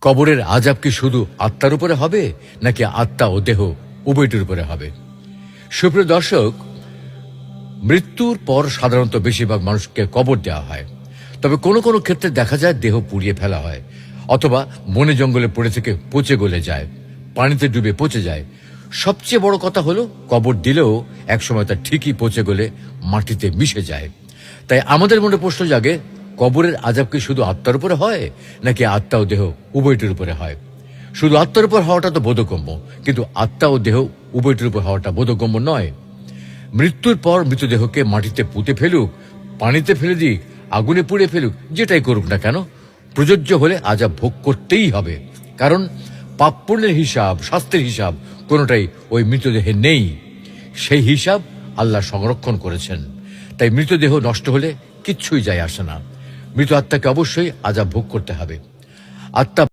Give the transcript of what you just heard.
কবরের আযাব কি শুধু আত্মার উপরে হবে নাকি আত্মা ও দেহ উভয়টির উপরে হবে? সুপ্রিয় দর্শক, মৃত্যুর পর সাধারণত বেশিরভাগ মানুষকে কবর দেওয়া হয়, তবে কোনো কোনো ক্ষেত্রে দেখা যায় দেহ পুড়িয়ে ফেলা হয়, অথবা বনে জঙ্গলে পড়ে থেকে পচে গলে যায়, পানিতে ডুবে পচে যায়। সবচেয়ে বড় কথা হলো কবর দিলেও একসময় তা ঠিকই পচে গলে মাটিতে মিশে যায়। তাই আমাদের মনে প্রশ্ন জাগে, কবরের আযাব কি শুধু আত্মার উপরে হয় নাকি আত্মা ও দেহ উভয়টির উপরে হয়? শুধু আত্মার উপর হওয়াটা তো বোধগম্য, কিন্তু আত্মা ও দেহ উভয়টির উপর হওয়াটা বোধগম্য নয়। মৃত্যুর পর মৃতদেহকে মাটিতে পুঁতে ফেলুক, পানিতে ফেলে দিক, আগুনে পুড়ে ফেলুক, যেটাই করুক না কেন, প্রযোজ্য হলে আযাব ভোগ করতেই হবে। কারণ পাপ পুণ্যের হিসাব, শাস্তির হিসাব কোনোটাই ওই মৃতদেহে নেই। সেই হিসাব আল্লাহ সংরক্ষণ করেছেন। তাই মৃতদেহ নষ্ট হলে কিচ্ছুই যায় আসে না। মৃত আত্মাকে অবশ্যই আযাব ভোগ করতে হবে। আত্মা